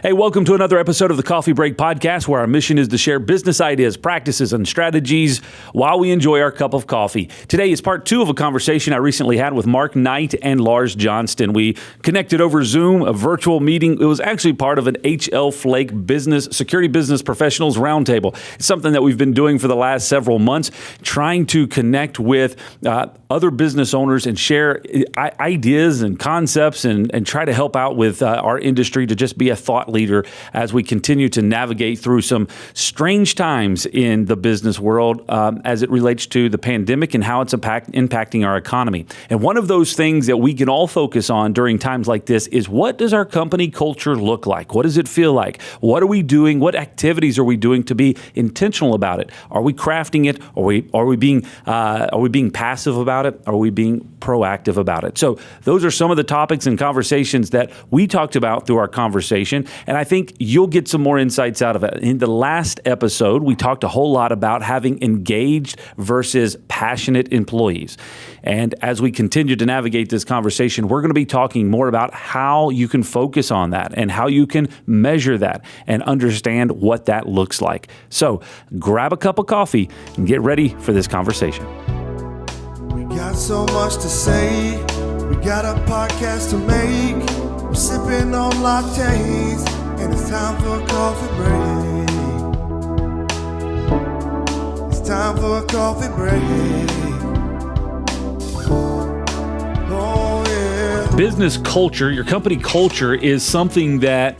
Hey, welcome to another episode of the Coffee Break Podcast, where our mission is to share business ideas, practices, and strategies while we enjoy our cup of coffee. Today is part 2 of a conversation I recently had with Mark Knight and Lars Johnston. We connected over Zoom, a virtual meeting. It was actually part of an Flake Security Business Professionals Roundtable. It's something that we've been doing for the last several months, trying to connect with other business owners and share ideas and concepts and try to help out with our industry to just be a thought leader as we continue to navigate through some strange times in the business world as it relates to the pandemic and how it's impacting our economy. And one of those things that we can all focus on during times like this is, what does our company culture look like? What does it feel like? What are we doing? What activities are we doing to be intentional about it? Are we crafting it? Are we being passive about it? Are we being proactive about it? So those are some of the topics and conversations that we talked about through our conversation, and I think you'll get some more insights out of it. In the last episode, we talked a whole lot about having engaged versus passionate employees. And as we continue to navigate this conversation, we're going to be talking more about how you can focus on that and how you can measure that and understand what that looks like. So grab a cup of coffee and get ready for this conversation. We got so much to say. We got a podcast to make. We're sipping on lattes, and it's time for a coffee break. It's time for a coffee break. Oh, yeah. Business culture, your company culture, is something that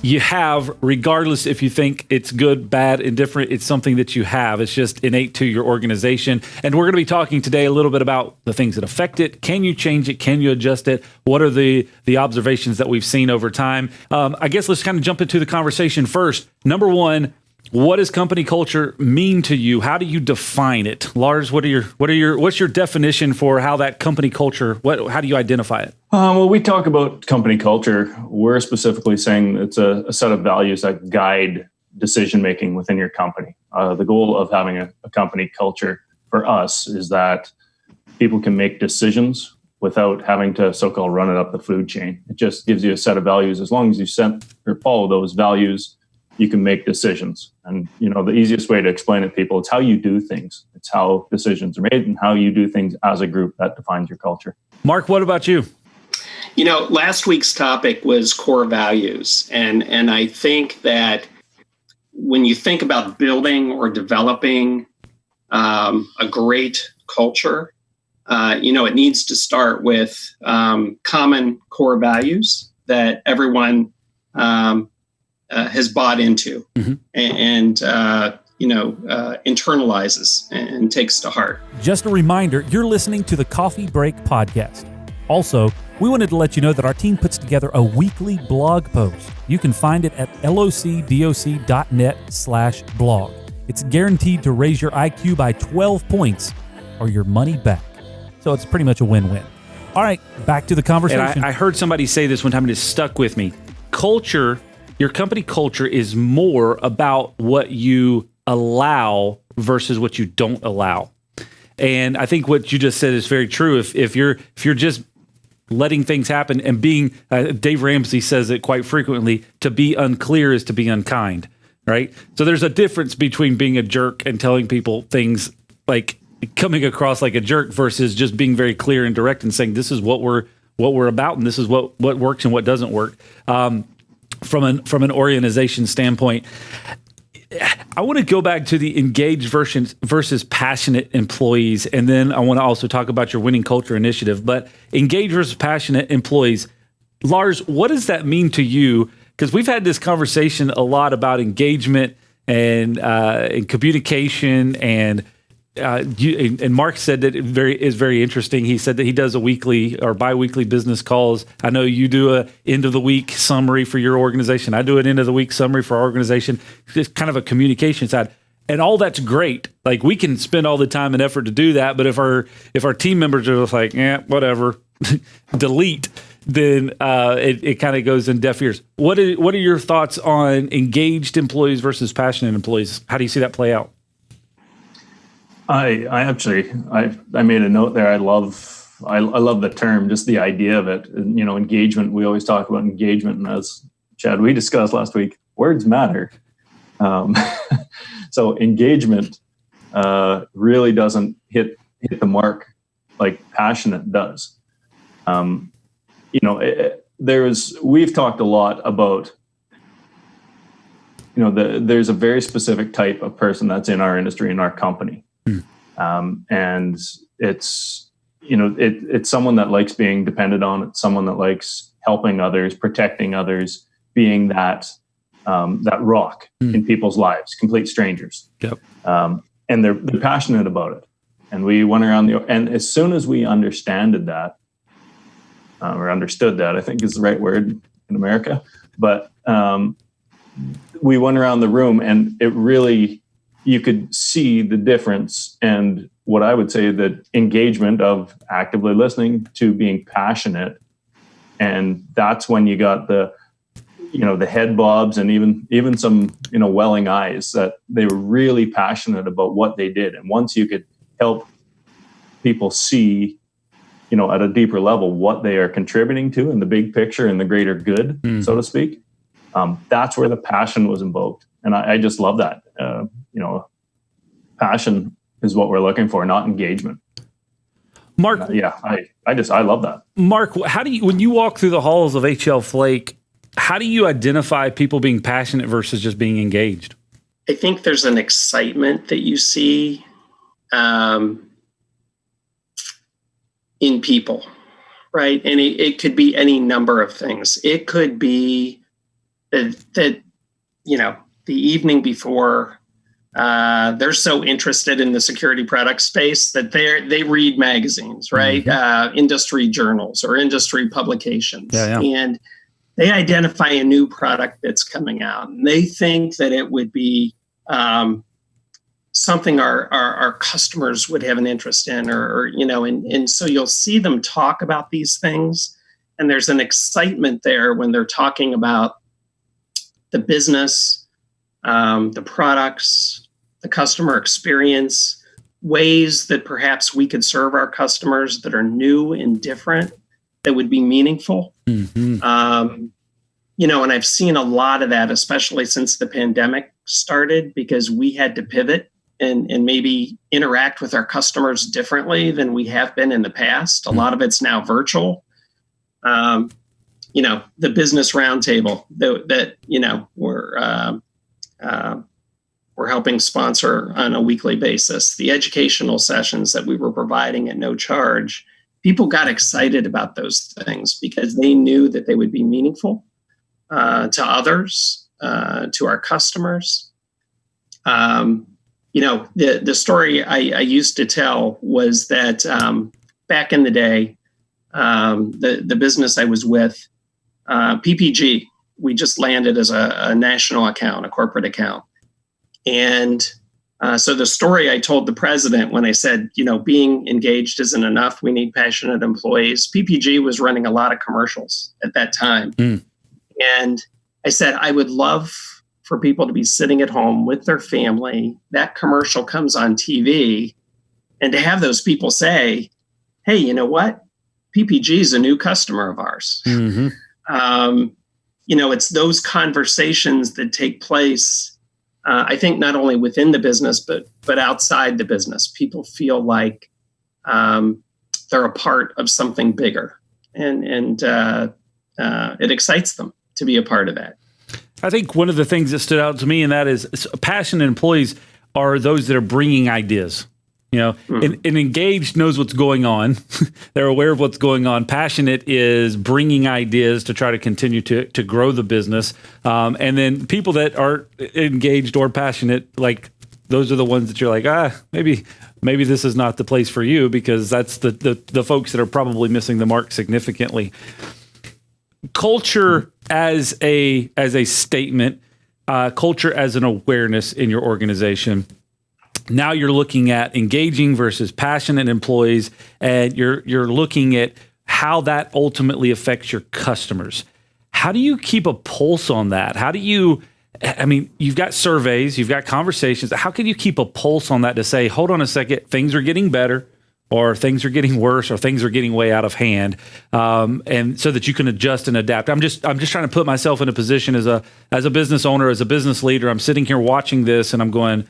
you have regardless if you think it's good, bad, indifferent. It's something that you have. It's just innate to your organization. And we're going to be talking today a little bit about the things that affect it. Can you change it? Can you adjust it? What are the observations that we've seen over time? I guess let's kind of jump into the conversation first. Number one, what does company culture mean to you? How do you define it? Lars, what's your definition for how that company culture, how do you identify it? Well, we talk about company culture. We're specifically saying it's a set of values that guide decision-making within your company. The goal of having a company culture for us is that people can make decisions without having to so-called run it up the food chain. It just gives you a set of values. As long as you follow those values, you can make decisions. And, the easiest way to explain it to people, it's how you do things. It's how decisions are made and how you do things as a group that defines your culture. Mark, what about you? Last week's topic was core values. And I think that when you think about building or developing a great culture, it needs to start with common core values that everyone has bought into and internalizes and takes to heart. Just a reminder, you're listening to the Coffee Break Podcast. Also, we wanted to let you know that our team puts together a weekly blog post. You can find it at locdoc.net/blog. It's guaranteed to raise your IQ by 12 points or your money back. So it's pretty much a win-win. All right, back to the conversation. And I heard somebody say this one time and it stuck with me. Culture, your company culture, is more about what you allow versus what you don't allow. And I think what you just said is very true. If you're just letting things happen and being, Dave Ramsey says it quite frequently, to be unclear is to be unkind, right? So there's a difference between being a jerk and telling people things, like coming across like a jerk, versus just being very clear and direct and saying, this is what we're about and this is what works and what doesn't work. From an organization standpoint, I want to go back to the engaged versus passionate employees, and then I want to also talk about your winning culture initiative. But engaged versus passionate employees, Lars, what does that mean to you? Because we've had this conversation a lot about engagement and communication, and Mark said that it is very interesting. He said that he does a weekly or bi-weekly business calls. I know you do a end of the week summary for your organization. I do an end of the week summary for our organization. It's kind of a communication side. And all that's great. Like, we can spend all the time and effort to do that, but if our team members are just like, whatever, delete, then it kind of goes in deaf ears. What are your thoughts on engaged employees versus passionate employees? How do you see that play out? I made a note there. I love the term, just the idea of it. Engagement. We always talk about engagement as Chad, we discussed last week, words matter. So engagement really doesn't hit the mark like passionate does. We've talked a lot about, there's a very specific type of person that's in our industry, in our company. And it's someone that likes being depended on. It's someone that likes helping others, protecting others, being that rock in people's lives, complete strangers. Yep. And they're passionate about it. And we went around and as soon as we understood that, I think is the right word in America, but we went around the room and it really, you could see the difference. And what I would say, the engagement of actively listening to being passionate. And that's when you got the head bobs and even some, welling eyes, that they were really passionate about what they did. And once you could help people see, at a deeper level, what they are contributing to in the big picture and the greater good, so to speak, that's where the passion was invoked. And I just love that. Passion is what we're looking for, not engagement. Mark, I love that. Mark, when you walk through the halls of HL Flake, how do you identify people being passionate versus just being engaged? I think there's an excitement that you see in people, right? And it could be any number of things. It could be that the evening before, they're so interested in the security product space that they read magazines, right? Industry journals or industry publications. And they identify a new product that's coming out, and they think that it would be something our customers would have an interest in, and so you'll see them talk about these things, and there's an excitement there when they're talking about the business, the products, the customer experience, ways that perhaps we could serve our customers that are new and different, that would be meaningful. And I've seen a lot of that, especially since the pandemic started, because we had to pivot and maybe interact with our customers differently than we have been in the past. A lot of it's now virtual. The business roundtable that we're helping sponsor on a weekly basis, the educational sessions that we were providing at no charge. People got excited about those things because they knew that they would be meaningful to others, to our customers. The story I used to tell was that back in the day, the business I was with, PPG, we just landed as a national account, a corporate account. And so the story I told the president when I said, being engaged isn't enough, we need passionate employees. PPG was running a lot of commercials at that time. And I said, I would love for people to be sitting at home with their family. That commercial comes on TV, and to have those people say, hey, you know what? PPG is a new customer of ours. It's those conversations that take place, I think, not only within the business, but outside the business. People feel like they're a part of something bigger, and it excites them to be a part of that. I think one of the things that stood out to me, and that is passionate employees are those that are bringing ideas. And engaged knows what's going on. They're aware of what's going on. Passionate is bringing ideas to try to continue to grow the business. And then people that are engaged or passionate, like those are the ones that you're like, maybe this is not the place for you, because that's the folks that are probably missing the mark significantly. Culture as a statement, culture as an awareness in your organization. Now you're looking at engaging versus passionate employees, and you're looking at how that ultimately affects your customers. How do you keep a pulse on that? You've got surveys, you've got conversations. How can you keep a pulse on that to say, hold on a second, things are getting better, or things are getting worse, or things are getting way out of hand, and so that you can adjust and adapt. I'm just trying to put myself in a position as a business owner, as a business leader. I'm sitting here watching this, and I'm going,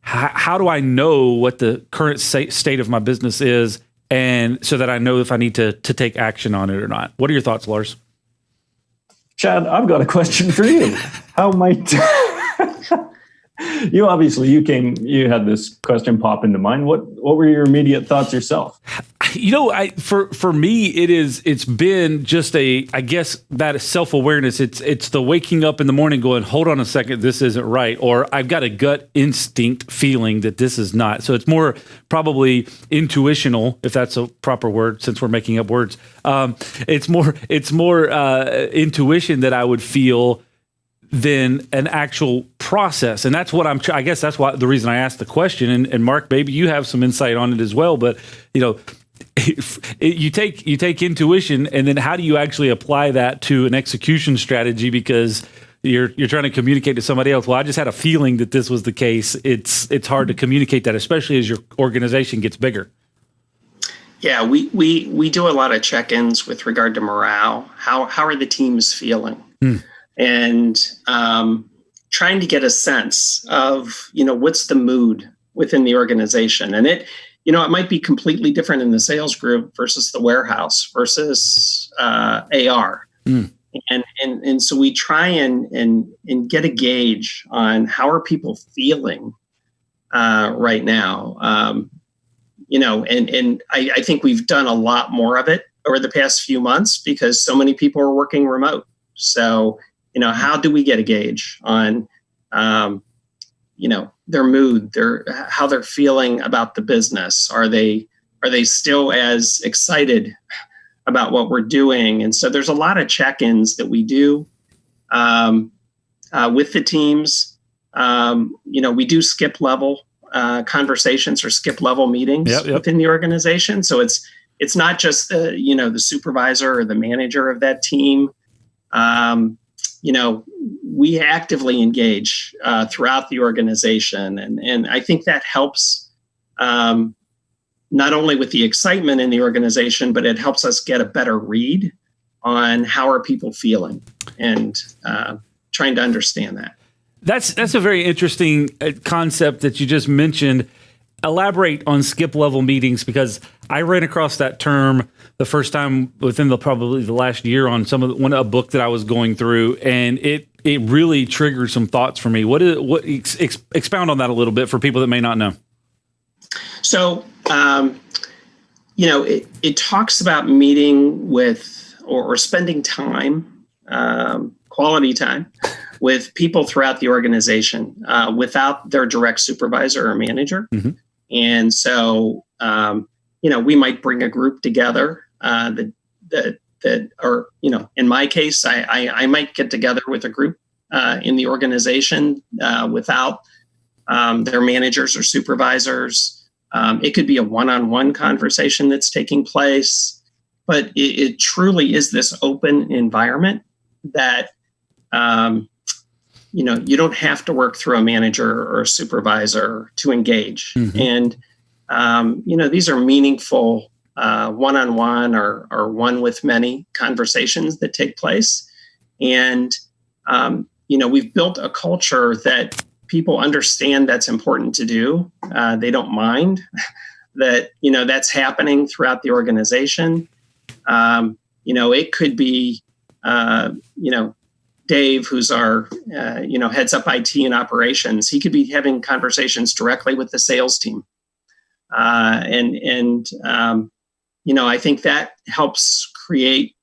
how do I know what the current state of my business is, and so that I know if I need to take action on it or not? What are your thoughts, Lars? Chad, I've got a question for you. How might you had this question pop into mind. What were your immediate thoughts yourself? For me, it's been just that self-awareness. It's the waking up in the morning going, hold on a second, this isn't right. Or I've got a gut instinct feeling that this is not. So it's more probably intuitional, if that's a proper word, since we're making up words. It's more intuition that I would feel than an actual process. And that's what I guess that's why the reason I asked the question. And Mark, maybe you have some insight on it as well, but you take intuition, and then how do you actually apply that to an execution strategy? Because you're trying to communicate to somebody else. Well, I just had a feeling that this was the case. It's hard to communicate that, especially as your organization gets bigger. Yeah, we do a lot of check-ins with regard to morale. How are the teams feeling? And trying to get a sense of, what's the mood within the organization. And it might be completely different in the sales group versus the warehouse versus AR. And so we try and get a gauge on how are people feeling right now. And I think we've done a lot more of it over the past few months because so many people are working remote. So, how do we get a gauge on, their mood, how they're feeling about the business? Are they still as excited about what we're doing? And so there's a lot of check-ins that we do with the teams. We do skip level conversations or skip level meetings within the organization. So it's not just the supervisor or the manager of that team. We actively engage throughout the organization. And I think that helps not only with the excitement in the organization, but it helps us get a better read on how are people feeling and trying to understand that. That's a very interesting concept that you just mentioned. Elaborate on skip level meetings, because I ran across that term the first time within probably the last year on a book that I was going through, and it really triggered some thoughts for me. Expound on that a little bit for people that may not know. So, it talks about meeting with or spending time, quality time with people throughout the organization without their direct supervisor or manager. Mm-hmm. And so, we might bring a group together that or, in my case, I might get together with a group in the organization without their managers or supervisors. It could be a one-on-one conversation that's taking place, but it truly is this open environment that, you don't have to work through a manager or a supervisor to engage. Mm-hmm. And, these are meaningful one-on-one or one with many conversations that take place. And, we've built a culture that people understand that's important to do. They don't mind that, that's happening throughout the organization. It could be, Dave, who's our, heads up IT and operations. He could be having conversations directly with the sales team. I think that helps create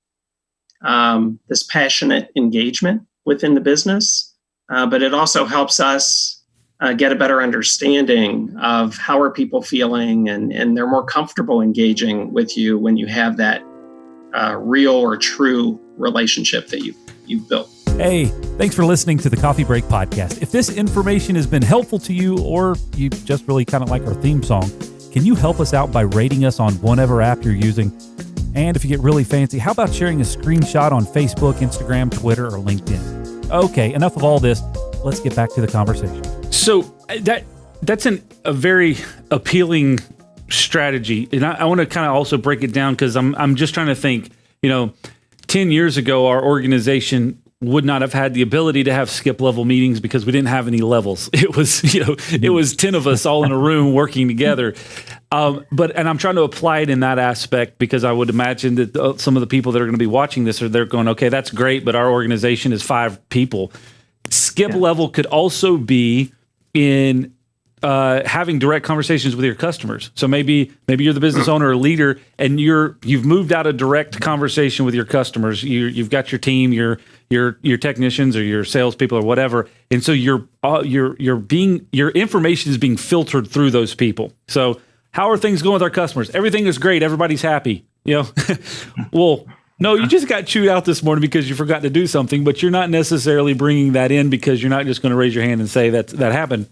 this passionate engagement within the business, but it also helps us get a better understanding of how are people feeling, and they're more comfortable engaging with you when you have that real or true relationship that you've built. Hey, thanks for listening to the Coffee Break Podcast. If this information has been helpful to you, or you just really kind of like our theme song, can you help us out by rating us on whatever app you're using? And if you get really fancy, how about sharing a screenshot on Facebook, Instagram, Twitter, or LinkedIn? Okay, enough of all this. Let's get back to the conversation. So that's a very appealing strategy, and I want to kind of also break it down because I'm just trying to think, 10 years ago, our organization would not have had the ability to have skip level meetings because we didn't have any levels. It was, it was 10 of us all in a room working together. And I'm trying to apply it in that aspect because I would imagine that some of the people that are going to be watching this they're going, okay, that's great, but our organization is 5 people. Skip level could also be in having direct conversations with your customers. So maybe you're the business owner or leader, and you've moved out a direct conversation with your customers. You've got your team, your technicians or your salespeople or whatever, and so your information is being filtered through those people. So how are things going with our customers? Everything is great. Everybody's happy. Well, no, you just got chewed out this morning because you forgot to do something, but you're not necessarily bringing that in because you're not just going to raise your hand and say that happened.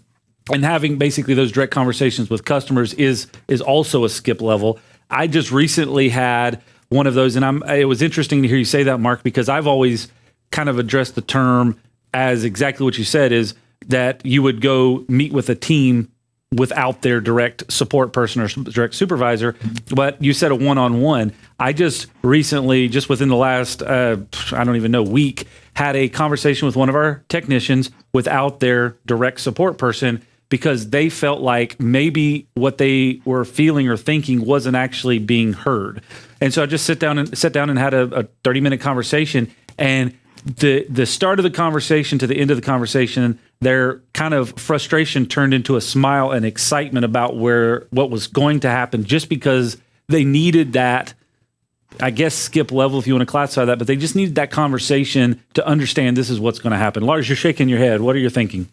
And having basically those direct conversations with customers is also a skip level. I just recently had one of those, and it was interesting to hear you say that, Mark, because I've always kind of addressed the term as exactly what you said, is that you would go meet with a team without their direct support person or direct supervisor, but you said a one-on-one. I just recently, just within the last, week, had a conversation with one of our technicians without their direct support person because they felt like maybe what they were feeling or thinking wasn't actually being heard. And so I just sat down and had a 30-minute conversation, and the start of the conversation to the end of the conversation, their kind of frustration turned into a smile and excitement about what was going to happen, just because they needed that, I guess, skip level, if you want to classify that, but they just needed that conversation to understand this is what's going to happen. Lars, you're shaking your head. What are you thinking?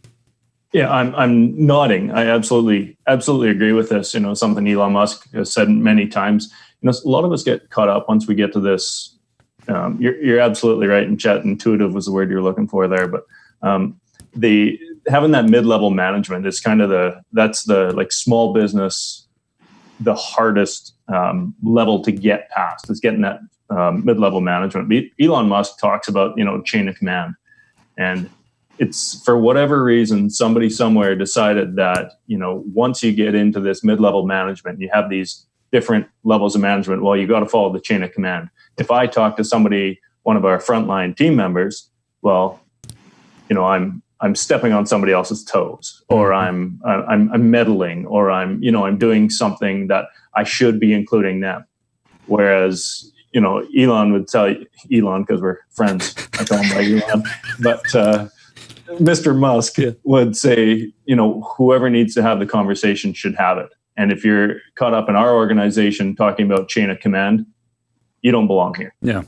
Yeah, I'm nodding. I absolutely agree with this. Something Elon Musk has said many times. A lot of us get caught up once we get to this. You're absolutely right. And chat intuitive was the word you're looking for there. But having that mid-level management is kind of that's the small business, the hardest level to get past is getting that mid-level management. Elon Musk talks about chain of command, and it's for whatever reason somebody somewhere decided that once you get into this mid-level management, you have these different levels of management. Well, you got to follow the chain of command. If I talk to somebody, one of our frontline team members, well, I'm stepping on somebody else's toes, or I'm meddling, or I'm doing something that I should be including them. Whereas Elon would tell you, Elon, because we're friends, I call him by Elon, but Mr. Musk would say, whoever needs to have the conversation should have it. And if you're caught up in our organization talking about chain of command, you don't belong here. Yeah.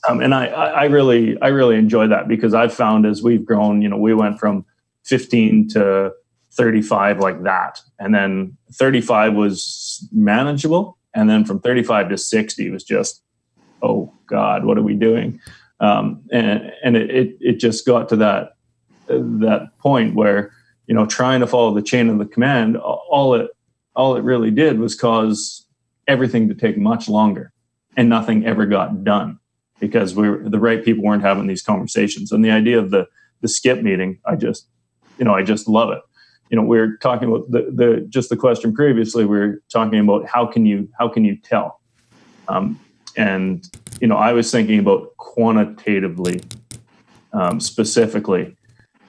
And I really enjoy that, because I've found as we've grown, we went from 15 to 35 like that. And then 35 was manageable. And then from 35 to 60 was just, oh God, what are we doing? And it just got to that point where, trying to follow the chain of the command, all it really did was cause everything to take much longer, and nothing ever got done because the right people weren't having these conversations. And the idea of the skip meeting, I just love it. We're talking about the question previously. We're talking about how can you tell? And I was thinking about quantitatively, specifically,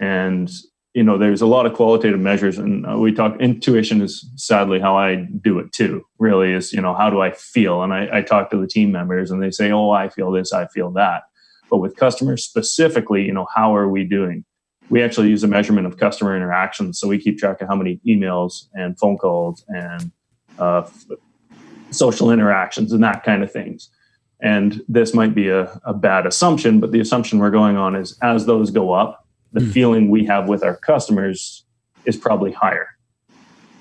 and there's a lot of qualitative measures, and we talk. Intuition is sadly how I do it too. Really is how do I feel? And I talk to the team members, and they say, "Oh, I feel this, I feel that." But with customers specifically, how are we doing? We actually use a measurement of customer interactions, so we keep track of how many emails and phone calls and social interactions and that kind of things. And this might be a bad assumption, but the assumption we're going on is as those go up, the feeling we have with our customers is probably higher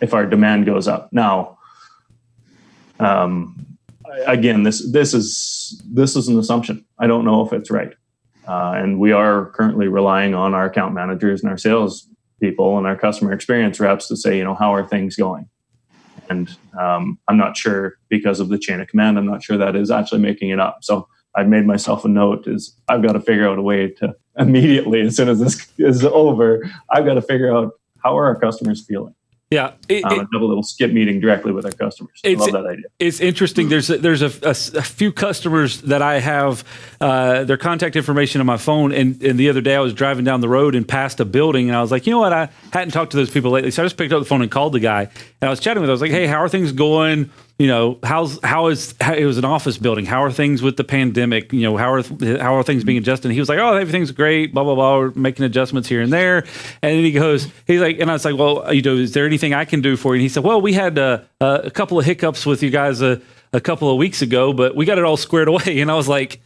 if our demand goes up. Now, again, this is an assumption. I don't know if it's right. And we are currently relying on our account managers and our sales people and our customer experience reps to say, how are things going? And I'm not sure, because of the chain of command, I'm not sure that is actually making it up. So I've made myself a note is I've got to figure out a way to immediately, as soon as this is over, I've got to figure out how are our customers feeling? Yeah. And have a little skip meeting directly with our customers. I love that idea. It's interesting. There's a few customers that I have their contact information on my phone. And the other day I was driving down the road and passed a building, and I was like, you know what? I hadn't talked to those people lately. So I just picked up the phone and called the guy. And I was chatting with him. I was like, hey, how are things going? You know, it was an office building. How are things with the pandemic? You know, how are things being adjusted? And he was like, oh, everything's great, blah, blah, blah. We're making adjustments here and there. And then he's like, and I was like, well, you know, is there anything I can do for you? And he said, well, we had a couple of hiccups with you guys a couple of weeks ago, but we got it all squared away. And I was like,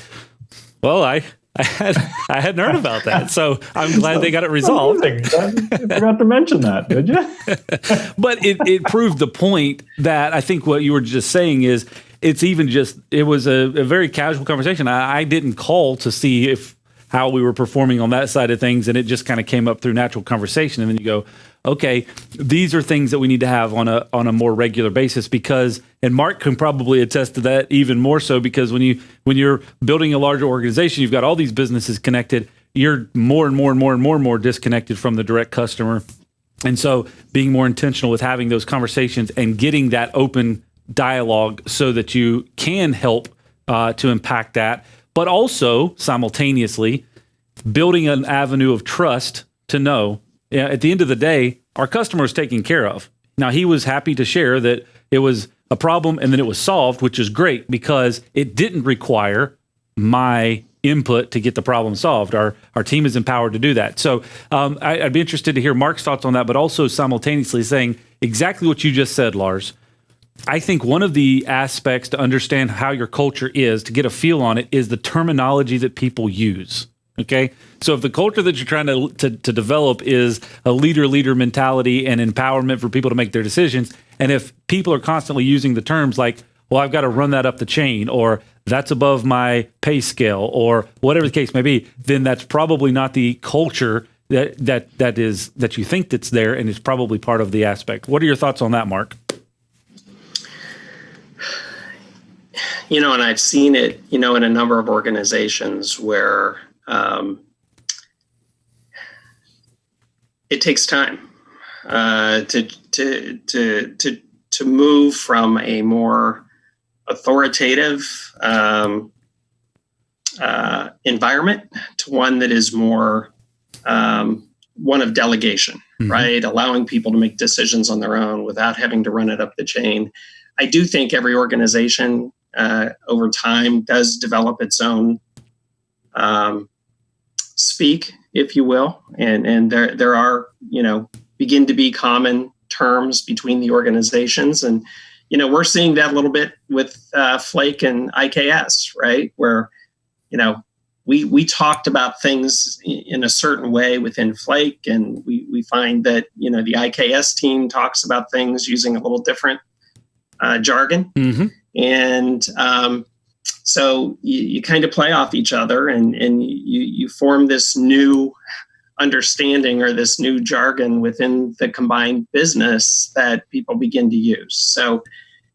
well, I hadn't heard about that, so I'm glad they got it resolved. I forgot to mention that, did you? But it proved the point that I think what you were just saying is it was a very casual conversation. I didn't call to see how we were performing on that side of things, and it just kind of came up through natural conversation. And then you go, okay, these are things that we need to have on a more regular basis, because, and Mark can probably attest to that even more so, because when you're building a larger organization, you've got all these businesses connected, you're more and more disconnected from the direct customer. And so being more intentional with having those conversations and getting that open dialogue so that you can help to impact that, but also simultaneously building an avenue of trust to know, at the end of the day, our customer is taken care of. Now, he was happy to share that it was a problem and then it was solved, which is great because it didn't require my input to get the problem solved. Our team is empowered to do that. So I'd be interested to hear Mark's thoughts on that, but also simultaneously saying exactly what you just said, Lars. I think one of the aspects to understand how your culture is, to get a feel on it, is the terminology that people use. Okay, so if the culture that you're trying to develop is a leader mentality and empowerment for people to make their decisions, and if people are constantly using the terms like, well, I've got to run that up the chain, or that's above my pay scale, or whatever the case may be, then that's probably not the culture that you think that's there, and it's probably part of the aspect. What are your thoughts on that, Mark? You know, and I've seen it, you know, in a number of organizations where it takes time to move from a more authoritative environment to one that is more one of delegation, right? Allowing people to make decisions on their own without having to run it up the chain. I do think every organization over time does develop its own speak, if you will, and there are, you know, begin to be common terms between the organizations, and you know, we're seeing that a little bit with Flake and IKS, right, where, you know, we talked about things in a certain way within Flake, and we find that, you know, the IKS team talks about things using a little different jargon, and so you kind of play off each other, and you form this new understanding or this new jargon within the combined business that people begin to use. So,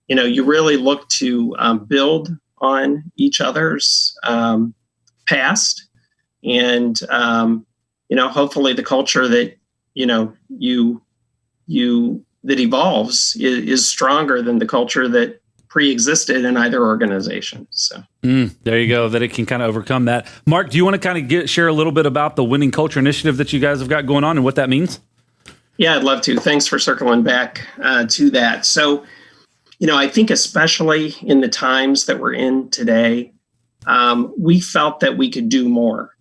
you know, you really look to build on each other's past, and you know, hopefully the culture that, you know, that evolves is stronger than the culture that pre-existed in either organization. So there you go, that it can kind of overcome that. Mark, do you want to kind of share a little bit about the Winning Culture Initiative that you guys have got going on and what that means? Yeah, I'd love to. Thanks for circling back to that. So, you know, I think especially in the times that we're in today, we felt that we could do more.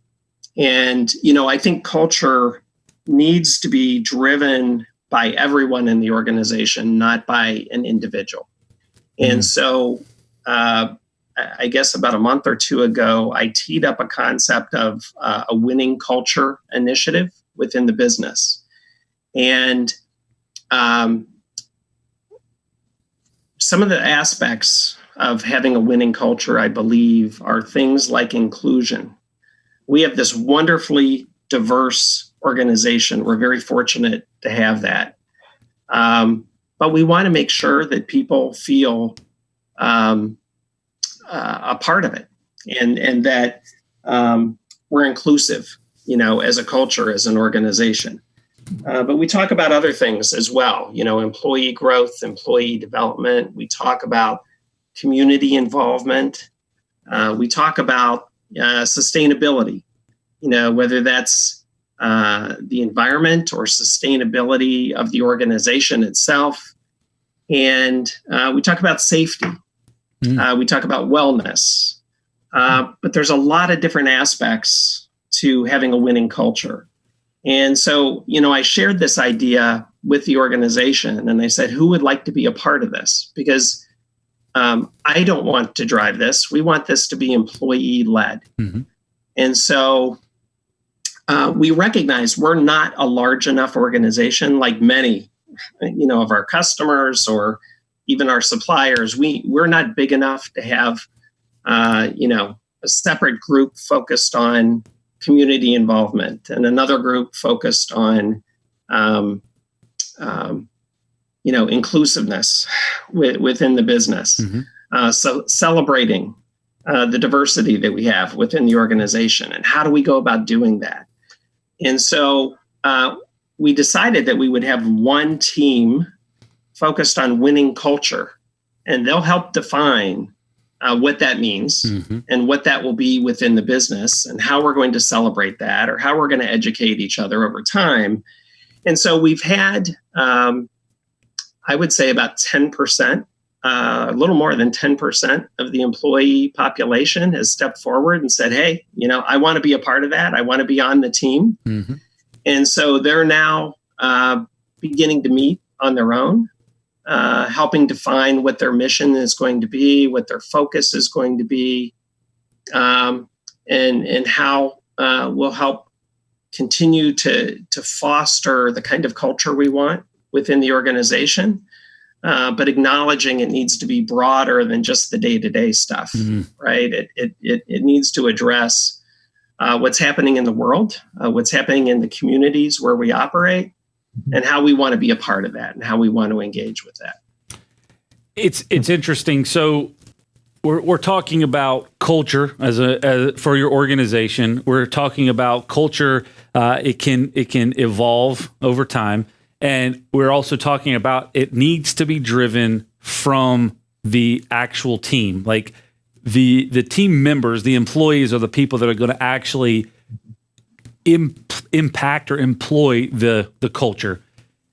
And, you know, I think culture needs to be driven by everyone in the organization, not by an individual. And so I guess about a month or two ago, I teed up a concept of a winning culture initiative within the business. And some of the aspects of having a winning culture, I believe, are things like inclusion. We have this wonderfully diverse organization. We're very fortunate to have that. But we want to make sure that people feel a part of it, and that we're inclusive, you know, as a culture, as an organization. But we talk about other things as well, employee growth, employee development. We talk about community involvement. We talk about sustainability, whether that's the environment or sustainability of the organization itself. And we talk about safety. We talk about wellness. But there's a lot of different aspects to having a winning culture. And so, I shared this idea with the organization and I said, who would like to be a part of this? Because I don't want to drive this. We want this to be employee led. Mm-hmm. And so we recognize we're not a large enough organization like many, of our customers or even our suppliers. We're not big enough to have, a separate group focused on community involvement and another group focused on, inclusiveness within the business. Mm-hmm. So celebrating the diversity that we have within the organization and how do we go about doing that? And so we decided that we would have one team focused on winning culture, and they'll help define what that means mm-hmm. and what that will be within the business and how we're going to celebrate that or how we're going to educate each other over time. And so we've had, I would say about 10%, a little more than 10% of the employee population has stepped forward and said, hey, I want to be a part of that. I want to be on the team. Mm-hmm. And so they're now beginning to meet on their own, helping define what their mission is going to be, what their focus is going to be, and how we'll help continue to foster the kind of culture we want within the organization, but acknowledging it needs to be broader than just the day-to-day stuff, mm-hmm. right? It needs to address what's happening in the world, what's happening in the communities where we operate, and how we want to be a part of that and how we want to engage with that. It's interesting. So we're talking about culture as for your organization. We're talking about culture. It can evolve over time. And we're also talking about it needs to be driven from the actual team. Like the team members, the employees are the people that are going to actually impact or employ the culture.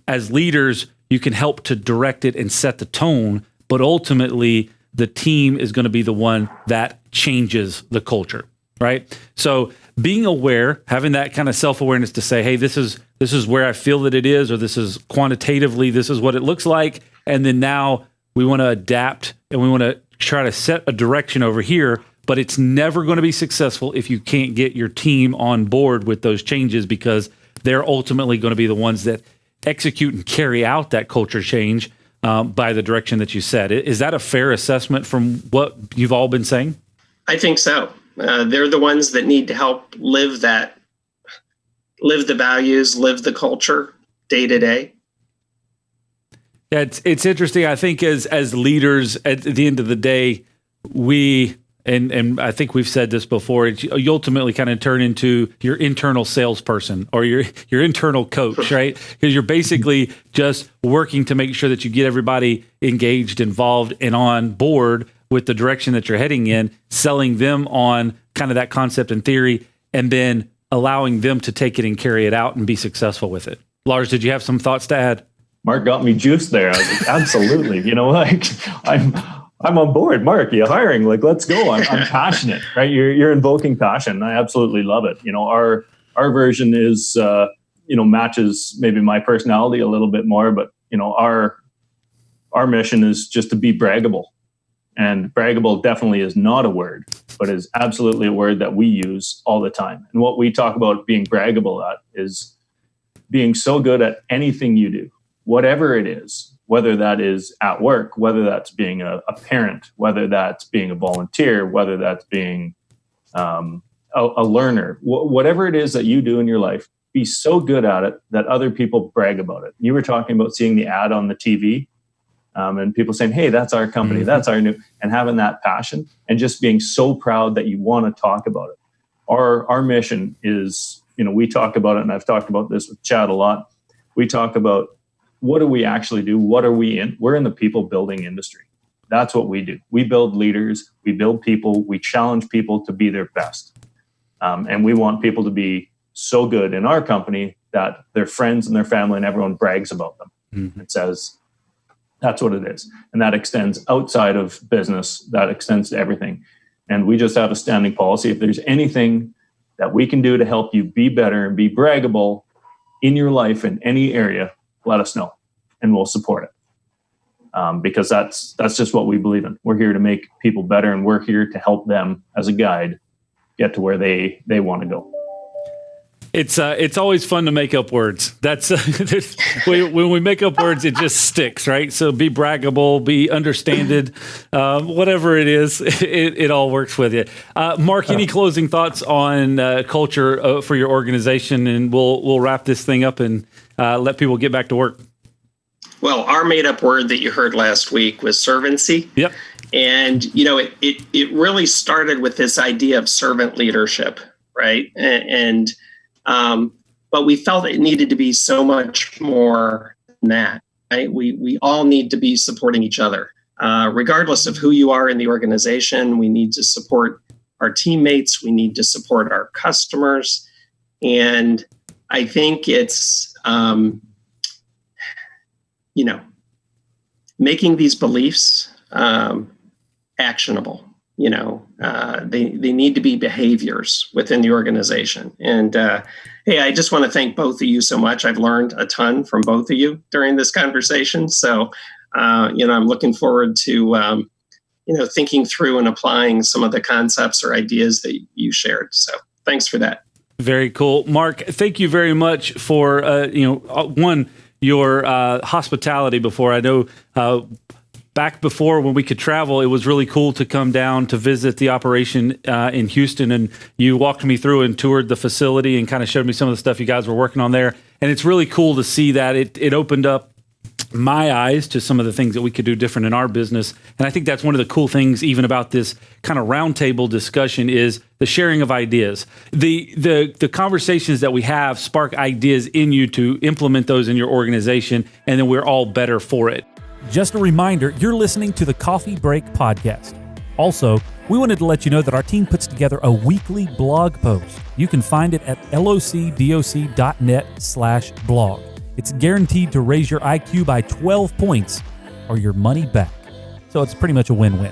As leaders, you can help to direct it and set the tone, but ultimately the team is going to be the one that changes the culture, right? So being aware, having that kind of self-awareness to say, hey, this is where I feel that it is, or this is quantitatively, this is what it looks like. And then now we want to adapt and we want to try to set a direction over here, but it's never going to be successful if you can't get your team on board with those changes, because they're ultimately going to be the ones that execute and carry out that culture change by the direction that you set. Is that a fair assessment from what you've all been saying? I think so. They're the ones that need to help live the values, live the culture day to day. Yeah, it's interesting. I think as leaders, at the end of the day, we and I think we've said this before, you ultimately kind of turn into your internal salesperson or your internal coach, right? Because you're basically just working to make sure that you get everybody engaged, involved, and on board with the direction that you're heading in, selling them on kind of that concept and theory, and then allowing them to take it and carry it out and be successful with it. Lars, did you have some thoughts to add? Mark got me juiced there. I was like, absolutely. I'm on board. Mark, you're hiring. Like, let's go. I'm passionate, right? You're invoking passion. I absolutely love it. Our version is, matches maybe my personality a little bit more, but our mission is just to be braggable. And braggable definitely is not a word, but is absolutely a word that we use all the time. And what we talk about being braggable at is being so good at anything you do, whatever it is, whether that is at work, whether that's being a parent, whether that's being a volunteer, whether that's being a learner, whatever it is that you do in your life, be so good at it that other people brag about it. You were talking about seeing the ad on the TV and people saying, hey, that's our company, mm-hmm. that's our new, and having that passion and just being so proud that you want to talk about it. Our mission is, we talk about it, and I've talked about this with Chad a lot, we talk about what do we actually do? What are we in? We're in the people building industry. That's what we do. We build leaders, we build people, we challenge people to be their best. And we want people to be so good in our company that their friends and their family and everyone brags about them. Mm-hmm. It says, that's what it is. And that extends outside of business, that extends to everything. And we just have a standing policy. If there's anything that we can do to help you be better and be braggable in your life in any area, let us know and we'll support it. Because that's just what we believe in. We're here to make people better, and we're here to help them as a guide get to where they want to go. It's always fun to make up words. That's when we make up words, it just sticks, right? So be braggable, be understanded, whatever it is, it all works with you. Mark, any closing thoughts on culture for your organization, and we'll wrap this thing up and let people get back to work. Well, our made-up word that you heard last week was servancy. Yep. And it really started with this idea of servant leadership, right? And but we felt it needed to be so much more than that, right? We all need to be supporting each other. Regardless of who you are in the organization, we need to support our teammates. We need to support our customers. And I think it's, making these beliefs actionable. They need to be behaviors within the organization. And hey, I just want to thank both of you so much. I've learned a ton from both of you during this conversation. So, I'm looking forward to, thinking through and applying some of the concepts or ideas that you shared. So thanks for that. Very cool. Mark, thank you very much for, your hospitality before. I know back before when we could travel, it was really cool to come down to visit the operation in Houston, and you walked me through and toured the facility and kind of showed me some of the stuff you guys were working on there. And it's really cool to see that it opened up my eyes to some of the things that we could do different in our business. And I think that's one of the cool things even about this kind of roundtable discussion is the sharing of ideas. The conversations that we have spark ideas in you to implement those in your organization, and then we're all better for it. Just a reminder, you're listening to the Coffee Break Podcast. Also, we wanted to let you know that our team puts together a weekly blog post. You can find it at locdoc.net/blog. It's guaranteed to raise your IQ by 12 points or your money back. So it's pretty much a win-win.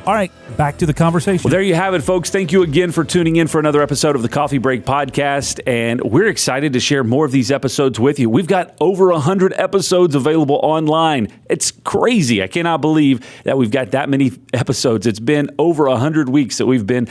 All right, back to the conversation. Well, there you have it, folks. Thank you again for tuning in for another episode of the Coffee Break Podcast, and we're excited to share more of these episodes with you. We've got over 100 episodes available online. It's crazy. I cannot believe that we've got that many episodes. It's been over 100 weeks that we've been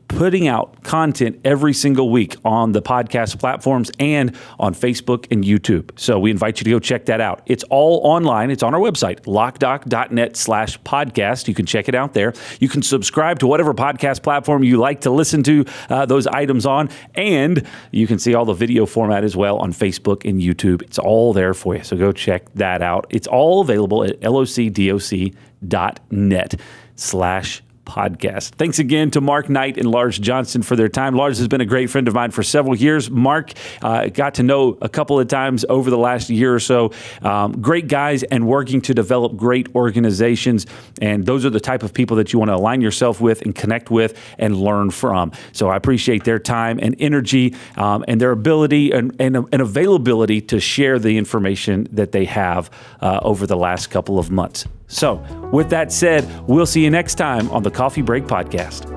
putting out content every single week on the podcast platforms and on Facebook and YouTube. So we invite you to go check that out. It's all online. It's on our website, locdoc.net/podcast. You can check it out there. You can subscribe to whatever podcast platform you like to listen to those items on, and you can see all the video format as well on Facebook and YouTube. It's all there for you. So go check that out. It's all available at locdoc.net/podcast. Thanks again to Mark Knight and Lars Johnston for their time. Lars has been a great friend of mine for several years. Mark got to know a couple of times over the last year or so. Great guys and working to develop great organizations. And those are the type of people that you want to align yourself with and connect with and learn from. So I appreciate their time and energy and their ability and availability to share the information that they have over the last couple of months. So with that said, we'll see you next time on the Coffee Break Podcast.